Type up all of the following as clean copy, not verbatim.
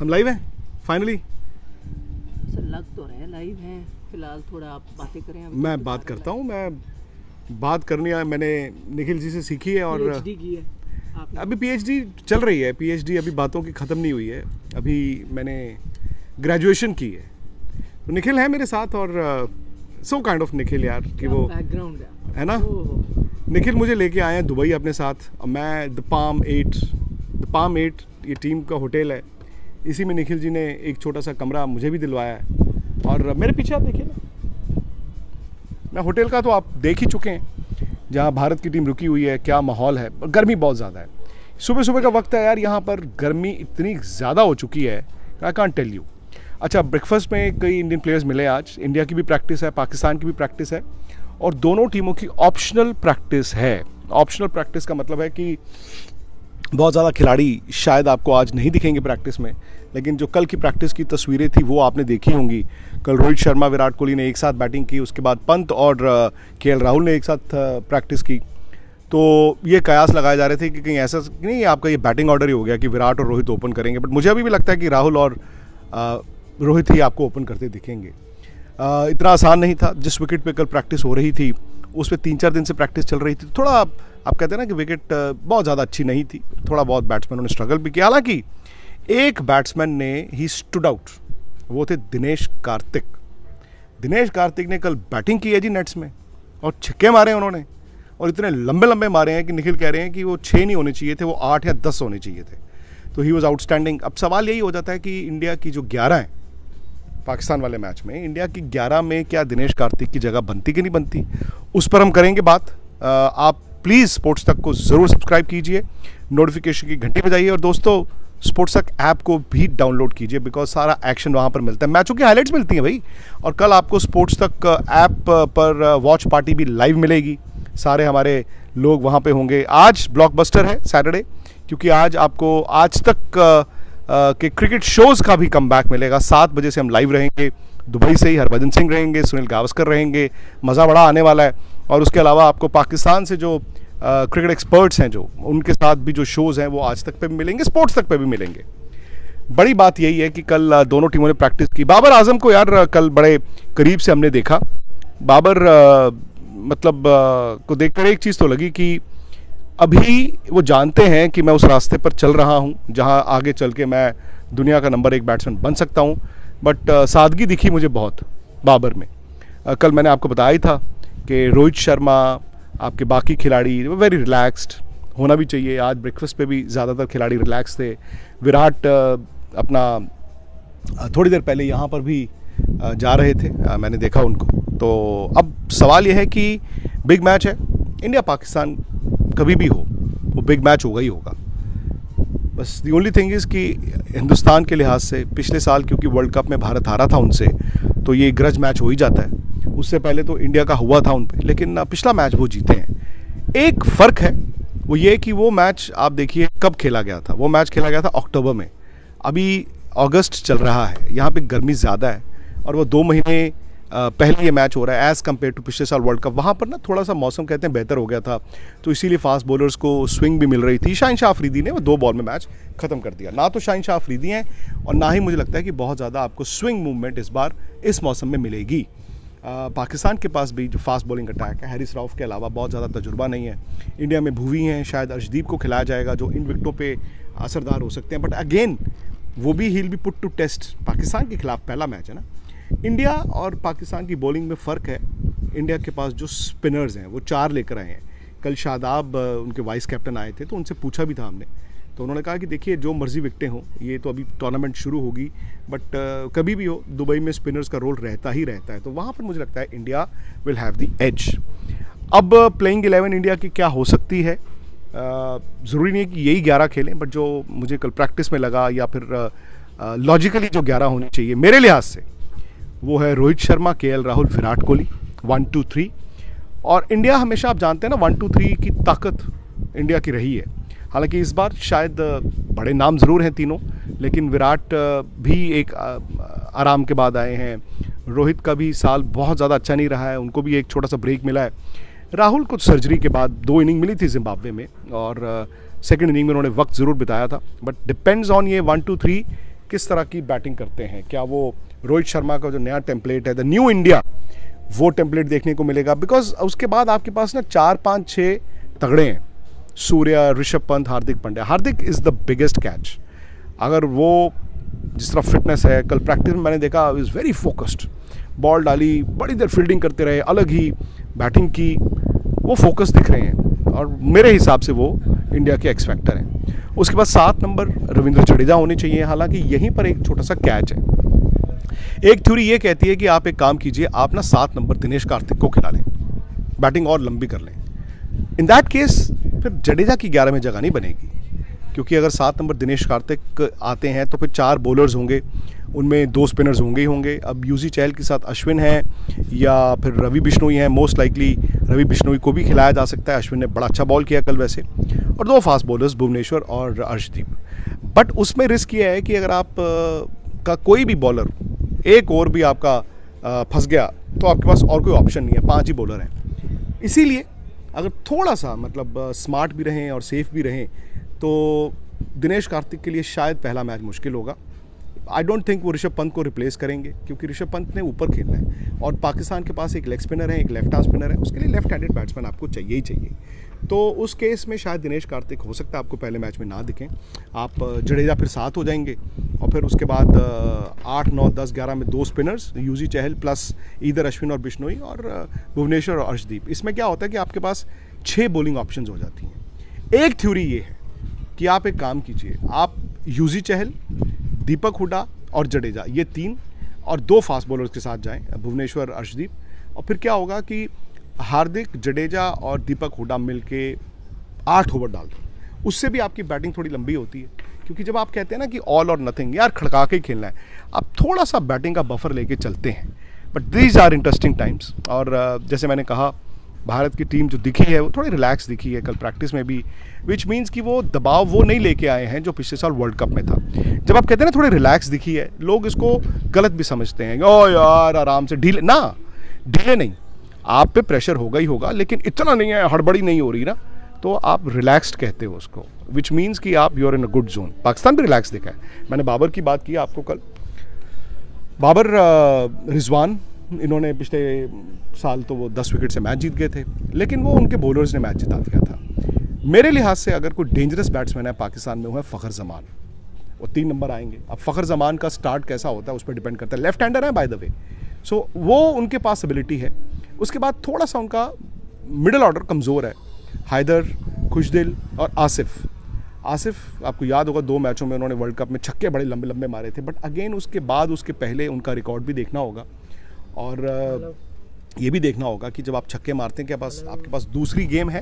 हम लाइव हैं finally. Sir लग तो रहे लाइव हैं, फिलहाल थोड़ा आप बातें करें। मैं बात करता हूँ, मैं बात करनी है, मैंने निखिल जी से सीखी है। और PhD की है आपने? अभी PhD चल रही है, PhD अभी बातों की ख़त्म नहीं हुई है, अभी मैंने ग्रेजुएशन की है। तो निखिल है मेरे साथ और सो काइंड ऑफ निखिल यार कि वो बैकग्राउंड है ना। निखिल मुझे लेके आए हैं दुबई अपने साथ। मैं द पाम 8 ये टीम का होटल है, इसी में निखिल जी ने एक छोटा सा कमरा मुझे भी दिलवाया है। और मेरे पीछे आप देखिए ना, मैं होटल का तो आप देख ही चुके हैं, जहाँ भारत की टीम रुकी हुई है। क्या माहौल है, गर्मी बहुत ज़्यादा है। सुबह सुबह का वक्त है यार, यहाँ पर गर्मी इतनी ज़्यादा हो चुकी है, आई कांट टेल यू। अच्छा, ब्रेकफास्ट में कई इंडियन प्लेयर्स मिले आज। इंडिया की भी प्रैक्टिस है, पाकिस्तान की भी प्रैक्टिस है, और दोनों टीमों की ऑप्शनल प्रैक्टिस है। ऑप्शनल प्रैक्टिस का मतलब है कि बहुत ज़्यादा खिलाड़ी शायद आपको आज नहीं दिखेंगे प्रैक्टिस में, लेकिन जो कल की प्रैक्टिस की तस्वीरें थी वो आपने देखी होंगी। कल रोहित शर्मा, विराट कोहली ने एक साथ बैटिंग की, उसके बाद पंत और KL राहुल ने एक साथ प्रैक्टिस की। तो ये कयास लगाए जा रहे थे कि कहीं ऐसा नहीं आपका ये बैटिंग ऑर्डर ही हो गया कि विराट और रोहित ओपन करेंगे, बट मुझे अभी भी लगता है कि राहुल और रोहित ही आपको ओपन करते दिखेंगे। इतना आसान नहीं था। जिस विकेट पे कल प्रैक्टिस हो रही थी उस पर 3-4 दिन से प्रैक्टिस चल रही थी। थोड़ा आप कहते हैं ना कि विकेट बहुत ज़्यादा अच्छी नहीं थी, थोड़ा बहुत बैट्समैनों ने स्ट्रगल भी किया। हालांकि एक बैट्समैन ने ही स्टूड आउट, वो थे दिनेश कार्तिक। दिनेश कार्तिक ने कल बैटिंग की है जी नेट्स में, और छक्के मारे उन्होंने, और इतने लंबे लंबे मारे हैं कि निखिल कह रहे हैं कि वो 6 नहीं होने चाहिए थे, वो 8 या 10 होने चाहिए थे। तो ही वॉज आउटस्टैंडिंग। अब सवाल यही हो जाता है कि इंडिया की जो 11 है पाकिस्तान वाले मैच में, इंडिया की 11 में क्या दिनेश कार्तिक की जगह बनती कि नहीं बनती, उस पर हम करेंगे बात। आप प्लीज़ स्पोर्ट्स तक को ज़रूर सब्सक्राइब कीजिए, नोटिफिकेशन की घंटी बजाइए, और दोस्तों स्पोर्ट्स तक ऐप को भी डाउनलोड कीजिए, बिकॉज सारा एक्शन वहाँ पर मिलता है, मैचों की हाइलाइट्स मिलती हैं भाई। और कल आपको स्पोर्ट्स तक ऐप पर वॉच पार्टी भी लाइव मिलेगी, सारे हमारे लोग वहाँ पे होंगे। आज ब्लॉकबस्टर है सैटरडे, क्योंकि आज आपको आज तक के क्रिकेट शोज़ का भी कमबैक मिलेगा। 7 बजे से हम लाइव रहेंगे दुबई से ही। हरभजन सिंह रहेंगे, सुनील गावस्कर रहेंगे, मज़ा बड़ा आने वाला है। और उसके अलावा आपको पाकिस्तान से जो क्रिकेट एक्सपर्ट्स हैं, जो उनके साथ भी जो शोज़ हैं वो आज तक पे भी मिलेंगे, स्पोर्ट्स तक पे भी मिलेंगे। बड़ी बात यही है कि कल दोनों टीमों ने प्रैक्टिस की। बाबर आजम को यार कल बड़े करीब से हमने देखा। बाबर को देखकर एक चीज़ तो लगी कि अभी वो जानते हैं कि मैं उस रास्ते पर चल रहा हूँ जहाँ आगे चल के मैं दुनिया का नंबर 1 बैट्समैन बन सकता हूँ। बट सादगी दिखी मुझे बहुत बाबर में। कल मैंने आपको बताया ही था कि रोहित शर्मा, आपके बाकी खिलाड़ी वेरी रिलैक्स्ड, होना भी चाहिए। आज ब्रेकफास्ट पे भी ज़्यादातर खिलाड़ी रिलैक्स थे। विराट अपना थोड़ी देर पहले यहाँ पर भी जा रहे थे, मैंने देखा उनको। तो अब सवाल यह है कि बिग मैच है, इंडिया पाकिस्तान कभी भी हो, वो बिग मैच होगा ही होगा। बस दी ओनली थिंग इज़ कि हिंदुस्तान के लिहाज से पिछले साल क्योंकि वर्ल्ड कप में भारत हारा था उनसे, तो ये ग्रज मैच हो ही जाता है। उससे पहले तो इंडिया का हुआ था उन पे, लेकिन पिछला मैच वो जीते हैं। एक फ़र्क है, वो ये कि वो मैच आप देखिए कब खेला गया था। वो मैच खेला गया था अक्टूबर में, अभी अगस्त चल रहा है, यहाँ पे गर्मी ज़्यादा है, और वो 2 महीने पहले ये मैच हो रहा है एज़ कम्पेयर टू पिछले साल वर्ल्ड कप। वहाँ पर ना थोड़ा सा मौसम कहते हैं बेहतर हो गया था, तो इसीलिए फास्ट बॉलर्स को स्विंग भी मिल रही थी। शाहीन शाह अफरीदी ने वो 2 बॉल में मैच ख़त्म कर दिया। ना तो शाहीन शाह अफरीदी हैं, और ना ही मुझे लगता है कि बहुत ज़्यादा आपको स्विंग मूवमेंट इस बार इस मौसम में मिलेगी। पाकिस्तान के पास भी जो फास्ट बॉलिंग अटैक है, हैरिस रऊफ के अलावा बहुत ज़्यादा तजुर्बा नहीं है। इंडिया में भुवी हैं, शायद अर्शदीप को खिलाया जाएगा, जो इन विकेटों पे असरदार हो सकते हैं। बट अगेन वो भी he will be put to test. Pakistan के खिलाफ पहला मैच है ना। इंडिया और पाकिस्तान की बॉलिंग में फ़र्क है, इंडिया के पास जो स्पिनर्स हैं वो 4 लेकर आए हैं। कल शादाब उनके वाइस कैप्टन आए थे, तो उनसे पूछा भी था हमने, तो उन्होंने कहा कि देखिए जो मर्जी विकटें हों, ये तो अभी टूर्नामेंट शुरू होगी, बट कभी भी हो दुबई में स्पिनर्स का रोल रहता ही रहता है। तो वहाँ पर मुझे लगता है India will have the edge. अब प्लेइंग 11 इंडिया की क्या हो सकती है, ज़रूरी नहीं है कि यही 11 खेलें, बट जो मुझे कल प्रैक्टिस में लगा या फिर लॉजिकली जो 11 होनी चाहिए मेरे लिहाज से, वो है रोहित शर्मा, KL राहुल, विराट कोहली 1, 2, 3। और इंडिया हमेशा आप जानते हैं ना 1, 2, 3 की ताकत इंडिया की रही है। हालांकि इस बार शायद बड़े नाम ज़रूर हैं तीनों, लेकिन विराट भी एक आराम के बाद आए हैं। रोहित का भी साल बहुत ज़्यादा अच्छा नहीं रहा है, उनको भी एक छोटा सा ब्रेक मिला है। राहुल को सर्जरी के बाद 2 इनिंग मिली थी जिम्बाब्वे में, और सेकंड इनिंग में उन्होंने वक्त ज़रूर बिताया था। बट डिपेंड्स ऑन ये 1, 2, 3 किस तरह की बैटिंग करते हैं। क्या वो रोहित शर्मा का जो नया टेम्पलेट है, द न्यू इंडिया, वो टेम्पलेट देखने को मिलेगा? बिकॉज उसके बाद आपके पास ना 4, 5, 6 तगड़े हैं, सूर्या, ऋषभ पंत, हार्दिक पांड्या। हार्दिक इज़ द बिगेस्ट कैच। अगर वो जिस तरह फिटनेस है, कल प्रैक्टिस में मैंने देखा, इज़ वेरी फोकस्ड, बॉल डाली, बड़ी देर फील्डिंग करते रहे, अलग ही बैटिंग की, वो फोकस दिख रहे हैं और मेरे हिसाब से वो इंडिया के एक्स फैक्टर हैं। उसके बाद 7 नंबर रविंद्र जडेजा होने चाहिए। हालांकि यहीं पर एक छोटा सा कैच है। एक थ्योरी ये कहती है कि आप एक काम कीजिए, आप ना 7 नंबर दिनेश कार्तिक को खिला लें, बैटिंग और लंबी कर लें। इन दैट केस फिर जडेजा की 11 में जगह नहीं बनेगी, क्योंकि अगर 7 नंबर दिनेश कार्तिक आते हैं तो फिर 4 बॉलर्स होंगे, उनमें 2 स्पिनर्स होंगे ही होंगे। अब यूजी चहल के साथ अश्विन है या फिर रवि बिश्नोई हैं। मोस्ट लाइकली रवि बिश्नोई को भी खिलाया जा सकता है, अश्विन ने बड़ा अच्छा बॉल किया कल वैसे। और 2 फास्ट बॉलर्स, भुवनेश्वर और अर्शदीप। बट उसमें रिस्क ये है कि अगर आप का कोई भी बॉलर एक ओवर भी आपका फंस गया तो आपके पास और कोई ऑप्शन नहीं है, 5 ही बॉलर हैं। इसीलिए अगर थोड़ा सा मतलब स्मार्ट भी रहें और सेफ भी रहें तो दिनेश कार्तिक के लिए शायद पहला मैच मुश्किल होगा। आई डोंट थिंक वो ऋषभ पंत को रिप्लेस करेंगे, क्योंकि ऋषभ पंत ने ऊपर खेलना है और पाकिस्तान के पास एक लेग स्पिनर है, एक लेफ्ट आर्म स्पिनर है, उसके लिए लेफ्ट हैंडेड बैट्समैन आपको चाहिए ही चाहिए। तो उस केस में शायद दिनेश कार्तिक हो सकता है आपको पहले मैच में ना दिखें। आप जडेजा फिर 7 हो जाएंगे और फिर उसके बाद 8, 9, 10, 11 में 2 स्पिनर्स, यूजी चहल प्लस इधर अश्विन और बिश्नोई और भुवनेश्वर और अर्शदीप। इसमें क्या होता है कि आपके पास 6 बॉलिंग ऑप्शंस हो जाती हैं। एक थ्योरी ये है कि आप एक काम कीजिए, आप यूजी चहल, दीपक हुडा और जडेजा, ये 3 और 2 फास्ट बॉलर्स के साथ जाएं, भुवनेश्वर, अर्शदीप। और फिर क्या होगा कि हार्दिक, जडेजा और दीपक हुडा मिलके 8 ओवर डाल दो। उससे भी आपकी बैटिंग थोड़ी लंबी होती है, क्योंकि जब आप कहते हैं ना कि ऑल और नथिंग, यार खड़का के ही खेलना है, आप थोड़ा सा बैटिंग का बफर लेके चलते हैं। But these are interesting times. और जैसे मैंने कहा, भारत की टीम जो दिखी है वो थोड़ी रिलैक्स दिखी है कल प्रैक्टिस में भी, विच मीन्स कि वो दबाव वो नहीं लेके आए हैं जो पिछले साल वर्ल्ड कप में था। जब आप कहते हैं ना थोड़ी रिलैक्स दिखी है, लोग इसको गलत भी समझते हैं, ओ यार आराम से, ढीले ना, ढीले नहीं, आप पे प्रेशर होगा ही होगा, लेकिन इतना नहीं है, हड़बड़ी नहीं हो रही ना, तो आप रिलैक्स्ड कहते हो उसको, विच मीन्स कि आप you are in a good zone. Pakistan भी रिलैक्स दिखा है। मैंने बाबर की बात की आपको कल, बाबर, रिजवान, इन्होंने पिछले साल तो वो 10 विकेट से मैच जीत गए थे, लेकिन वो उनके बॉलर्स ने मैच जिता दिया था। मेरे लिहाज से अगर कोई डेंजरस बैट्समैन है पाकिस्तान में, वो है फ़खर जमान। वो 3 नंबर आएंगे। अब फ़खर जमान का स्टार्ट कैसा होता है उस पर डिपेंड करता है। लेफ्ट हैंडर है बाय द वे, सो वो उनके पास एबिलिटी है। उसके बाद थोड़ा सा उनका मिडिल ऑर्डर कमज़ोर है, हैदर, खुशदिल और आसिफ। आसिफ आपको याद होगा 2 मैचों में उन्होंने वर्ल्ड कप में छक्के बड़े लंबे लंबे मारे थे, बट अगेन उसके बाद उसके पहले उनका रिकॉर्ड भी देखना होगा। और ये भी देखना होगा कि जब आप छक्के मारते हैं क्या आपके पास दूसरी गेम है,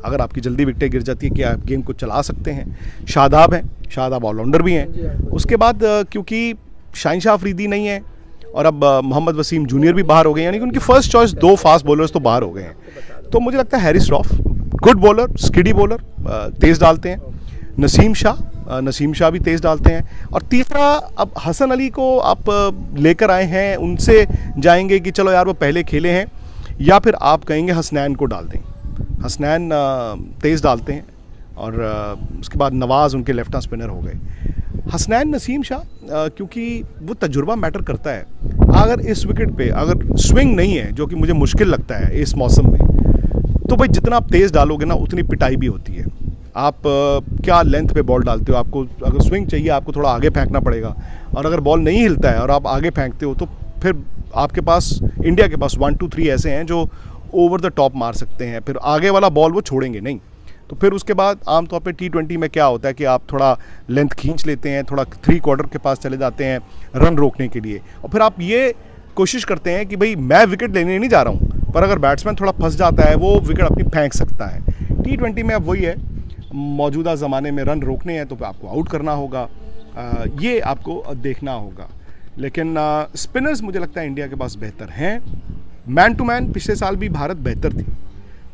अगर आपकी जल्दी विकेटें गिर जाती है कि आप गेम को चला सकते हैं। शादाब हैं, शादाब ऑलराउंडर भी हैं। उसके बाद क्योंकि शाहिन अफरीदी नहीं है और अब मोहम्मद वसीम जूनियर भी बाहर हो गए, यानी कि उनकी फर्स्ट चॉइस 2 फास्ट बॉलर्स तो बाहर हो गए हैं। तो मुझे लगता है Haris Rauf good bowler, skiddy bowler, तेज़ डालते हैं। नसीम शाह भी तेज़ डालते हैं। और तीसरा, अब हसन अली को आप लेकर आए हैं, उनसे जाएंगे कि चलो यार वो पहले खेले हैं, या फिर आप कहेंगे हसनैन को डाल दें। हसनैन तेज़ डालते हैं और उसके बाद नवाज़ उनके लेफ्ट आर्म स्पिनर हो गए। हसनैन, नसीम शाह, क्योंकि वो तजुर्बा मैटर करता है। अगर इस विकेट पे अगर स्विंग नहीं है, जो कि मुझे मुश्किल लगता है इस मौसम में, तो भाई जितना आप तेज़ डालोगे ना उतनी पिटाई भी होती है। आप क्या लेंथ पे बॉल डालते हो, आपको अगर स्विंग चाहिए आपको थोड़ा आगे फेंकना पड़ेगा, और अगर बॉल नहीं हिलता है और आप आगे फेंकते हो तो फिर आपके पास, इंडिया के पास 1, 2, 3 ऐसे हैं जो ओवर द टॉप मार सकते हैं, फिर आगे वाला बॉल वो छोड़ेंगे नहीं। तो फिर उसके बाद आमतौर पे T20 में क्या होता है कि आप थोड़ा लेंथ खींच लेते हैं, थोड़ा 3 क्वार्टर के पास चले जाते हैं रन रोकने के लिए, और फिर आप ये कोशिश करते हैं कि भाई मैं विकेट लेने नहीं जा रहा हूँ, पर अगर बैट्समैन थोड़ा फंस जाता है वो विकेट अपनी फेंक सकता है। T20 में अब वही है, मौजूदा ज़माने में रन रोकने हैं तो आपको आउट करना होगा, ये आपको देखना होगा। लेकिन स्पिनर्स मुझे लगता है इंडिया के पास बेहतर हैं। मैन टू मैन पिछले साल भी भारत बेहतर थी,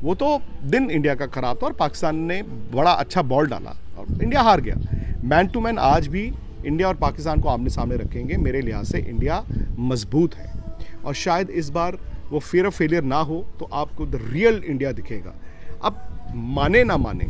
वो तो दिन इंडिया का ख़राब था और पाकिस्तान ने बड़ा अच्छा बॉल डाला और इंडिया हार गया। मैन टू मैन आज भी इंडिया और पाकिस्तान को आमने सामने रखेंगे। मेरे लिहाज से इंडिया मजबूत है और शायद इस बार वो फियर ऑफ फेलियर ना हो तो आपको द रियल इंडिया दिखेगा। अब माने ना माने,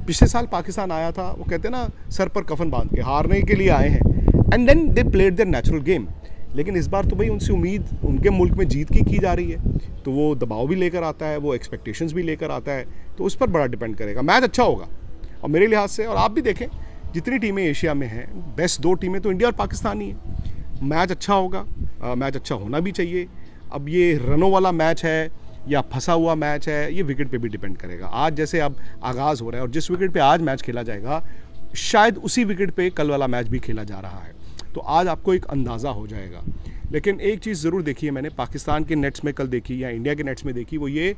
पिछले साल पाकिस्तान आया था, वो कहते हैं ना सर पर कफन बांध के, हारने के लिए आए हैं, and then they played their natural game. लेकिन इस बार तो भाई उनसे उम्मीद उनके मुल्क में जीत की जा रही है, तो वो दबाव भी लेकर आता है, वो एक्सपेक्टेशंस भी लेकर आता है, तो उस पर बड़ा डिपेंड करेगा। मैच अच्छा होगा और मेरे लिहाज से, और आप भी देखें जितनी टीमें एशिया में हैं, बेस्ट 2 टीमें तो इंडिया और पाकिस्तान ही है। मैच अच्छा होगा, मैच अच्छा होना भी चाहिए। अब ये रनों वाला मैच है या फंसा हुआ मैच है, ये विकेट पे भी डिपेंड करेगा। आज जैसे अब आगाज़ हो रहा है और जिस विकेट पे आज मैच खेला जाएगा, शायद उसी विकेट पे कल वाला मैच भी खेला जा रहा है, तो आज आपको एक अंदाज़ा हो जाएगा। लेकिन एक चीज़ ज़रूर देखी है मैंने, पाकिस्तान के नेट्स में कल देखी या इंडिया के नेट्स में देखी, वो ये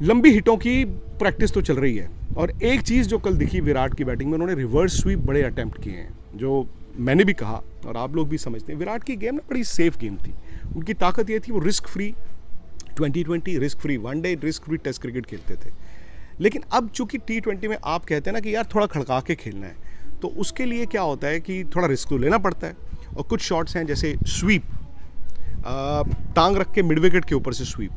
लंबी हिटों की प्रैक्टिस तो चल रही है। और एक चीज़ जो कल दिखी विराट की बैटिंग में, उन्होंने रिवर्स स्वीप बड़े अटैम्प्ट किए हैं, जो मैंने भी कहा और आप लोग भी समझते हैं। विराट की गेम ना बड़ी सेफ गेम थी, उनकी ताकत ये थी वो risk free T20, risk free one day, risk free test cricket खेलते थे। लेकिन अब चूंकि T20 में आप कहते हैं ना कि यार थोड़ा खड़का के खेलना है, तो उसके लिए क्या होता है कि थोड़ा रिस्क तो लेना पड़ता है। और कुछ शॉट्स हैं जैसे स्वीप, टांग रख के मिड विकेट के ऊपर से स्वीप,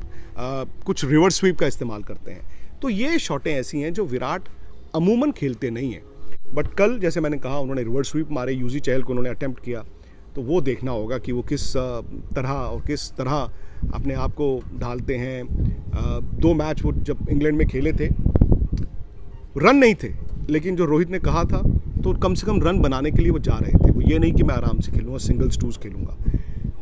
कुछ रिवर्स स्वीप का इस्तेमाल करते हैं। तो ये शॉटें ऐसी हैं जो विराट अमूमन खेलते नहीं हैं, बट कल जैसे मैंने कहा उन्होंने रिवर्स स्वीप मारे, यूजी चहल को उन्होंने अटेम्प्ट किया, तो वो देखना होगा कि वो किस तरह अपने आप को ढालते हैं। 2 मैच वो जब इंग्लैंड में खेले थे, रन नहीं थे, लेकिन जो रोहित ने कहा था तो कम से कम रन बनाने के लिए वो जा रहे थे। वो ये नहीं कि मैं आराम से खेलूँगा, सिंगल्स टूज खेलूँगा।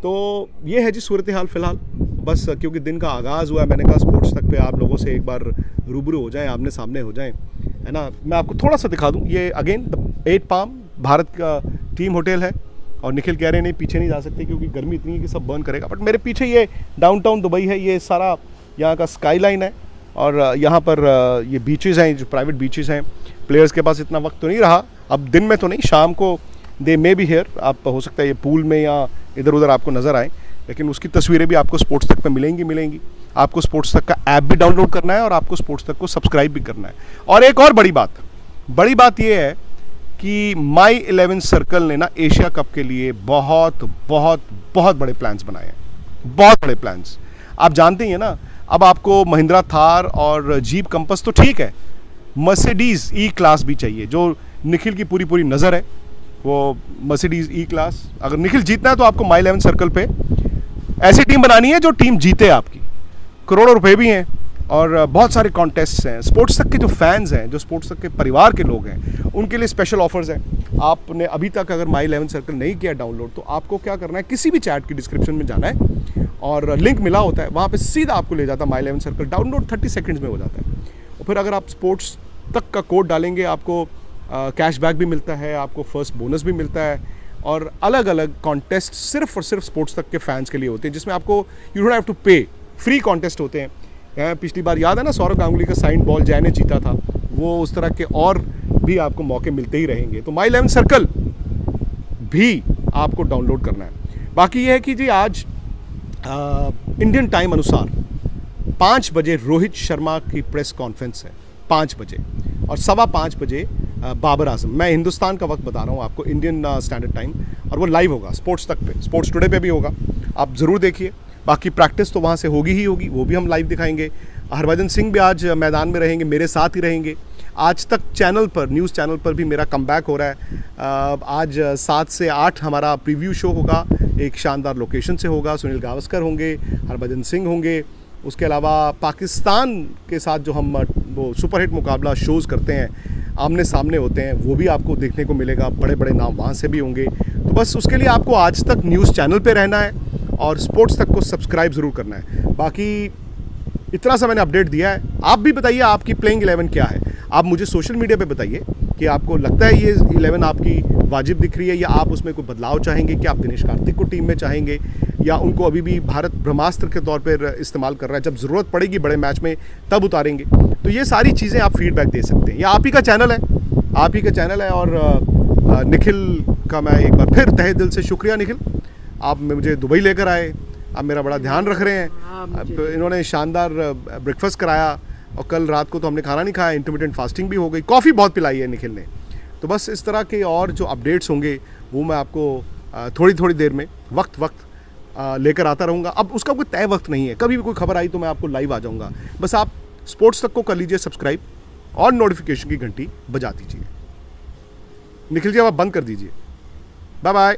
तो ये है जी सूरत हाल फ़िलहाल। बस क्योंकि दिन का आगाज़ हुआ है, मैंने कहा स्पोर्ट्स तक पे आप लोगों से एक बार रूबरू हो जाएं, आमने सामने हो जाएं, है ना। मैं आपको थोड़ा सा दिखा दूं, ये अगेन 8 पाम भारत का टीम होटल है। और निखिल कह रहे हैं नहीं पीछे नहीं जा सकते क्योंकि गर्मी इतनी है कि सब बर्न करेगा, बट मेरे पीछे ये डाउनटाउन दुबई है, ये सारा यहाँ का स्काईलाइन है। और यहाँ पर ये बीचेस हैं, जो प्राइवेट बीचेस हैं। प्लेयर्स के पास इतना वक्त तो नहीं रहा, अब दिन में तो नहीं, शाम को दे मे बी हियर, आप हो सकता है ये पूल में या इधर उधर आपको नज़र आए, लेकिन उसकी तस्वीरें भी आपको स्पोर्ट्स तक पे मिलेंगी। आपको स्पोर्ट्स तक का ऐप भी डाउनलोड करना है और आपको स्पोर्ट्स तक को सब्सक्राइब भी करना है। और एक और बड़ी बात ये है कि माई 11 सर्कल ने ना एशिया कप के लिए बहुत बहुत बहुत बड़े प्लान्स बनाए हैं, बहुत बड़े प्लान्स। आप जानते ही हैं ना, अब आपको महिंद्रा थार और जीप कंपस तो ठीक है, मर्सिडीज़ ई क्लास भी चाहिए, जो निखिल की पूरी नज़र है, वो मर्सिडीज़ ई क्लास। अगर निखिल जीतना है तो आपको माई 11 सर्कल पे ऐसी टीम बनानी है जो टीम जीते आपकी। करोड़ों रुपए भी हैं और बहुत सारे कॉन्टेस्ट्स हैं। स्पोर्ट्स तक के जो फैंस हैं, जो स्पोर्ट्स तक के परिवार के लोग हैं, उनके लिए स्पेशल ऑफर्स हैं। आपने अभी तक अगर माई 11 सर्कल नहीं किया डाउनलोड, तो आपको क्या करना है, किसी भी चैट की डिस्क्रिप्शन में जाना है और लिंक मिला होता है, वहाँ पे सीधा आपको ले जाता है माई 11 सर्कल। डाउनलोड 30 सेकंड्स में हो जाता है। और फिर अगर आप स्पोर्ट्स तक का कोड डालेंगे, आपको कैशबैक भी मिलता है, आपको फर्स्ट बोनस भी मिलता है, और अलग अलग कॉन्टेस्ट सिर्फ और सिर्फ स्पोर्ट्स तक के फैंस के लिए होते हैं, जिसमें आपको यू डोंट हैव टू पे, फ्री कॉन्टेस्ट होते हैं। पिछली बार याद है ना, सौरव गांगुली का साइन बॉल जय ने जीता था, वो उस तरह के और भी आपको मौके मिलते ही रहेंगे। तो माई 11 सर्कल भी आपको डाउनलोड करना है। बाकी ये है कि जी आज इंडियन टाइम अनुसार 5 बजे रोहित शर्मा की प्रेस कॉन्फ्रेंस है, 5 बजे, और 5:15 बजे बाबर आजम। मैं हिंदुस्तान का वक्त बता रहा हूँ आपको, इंडियन स्टैंडर्ड टाइम, और वो लाइव होगा स्पोर्ट्स तक पे, स्पोर्ट्स टुडे पे भी होगा, आप ज़रूर देखिए। बाकी प्रैक्टिस तो वहाँ से होगी ही होगी, वो भी हम लाइव दिखाएंगे। हरभजन सिंह भी आज मैदान में रहेंगे, मेरे साथ ही रहेंगे। आज तक चैनल पर, न्यूज़ चैनल पर भी मेरा कमबैक हो रहा है। आज 7 से 8 हमारा प्रीव्यू शो होगा, एक शानदार लोकेशन से होगा। सुनील गावस्कर होंगे, हरभजन सिंह होंगे। उसके अलावा पाकिस्तान के साथ जो हम वो सुपरहिट मुकाबला शोज़ करते हैं, आमने सामने होते हैं, वो भी आपको देखने को मिलेगा। बड़े बड़े नाम वहाँ से भी होंगे। तो बस उसके लिए आपको आज तक न्यूज़ चैनल पे रहना है और स्पोर्ट्स तक को सब्सक्राइब ज़रूर करना है। बाकी इतना सा मैंने अपडेट दिया है। आप भी बताइए आपकी प्लेइंग 11 क्या है। आप मुझे सोशल मीडिया पे बताइए कि आपको लगता है ये 11 आपकी वाजिब दिख रही है, या आप उसमें कोई बदलाव चाहेंगे, कि आप दिनेश कार्तिक को टीम में चाहेंगे, या उनको अभी भी भारत ब्रह्मास्त्र के तौर पर इस्तेमाल कर रहा है, जब ज़रूरत पड़ेगी बड़े मैच में तब उतारेंगे। तो ये सारी चीज़ें आप फीडबैक दे सकते हैं। ये आप ही का चैनल है, आप ही का चैनल है। और निखिल का मैं एक बार फिर तहे दिल से शुक्रिया। निखिल, आप मुझे दुबई लेकर आए, आप मेरा बड़ा ध्यान रख रहे हैं। इन्होंने शानदार ब्रेकफास्ट कराया, और कल रात को तो हमने खाना नहीं खाया, इंटरमिटेंट फास्टिंग भी हो गई, कॉफ़ी बहुत पिलाई है निखिल ने। तो बस इस तरह के और जो अपडेट्स होंगे वो मैं आपको थोड़ी देर में वक्त लेकर आता रहूँगा। अब उसका कोई तय वक्त नहीं है, कभी भी कोई खबर आई तो मैं आपको लाइव आ जाऊँगा। बस आप स्पोर्ट्स तक को कर लीजिए सब्सक्राइब और नोटिफिकेशन की घंटी बजा दीजिए। निखिल जी, अब आप बंद कर दीजिए। Bye bye.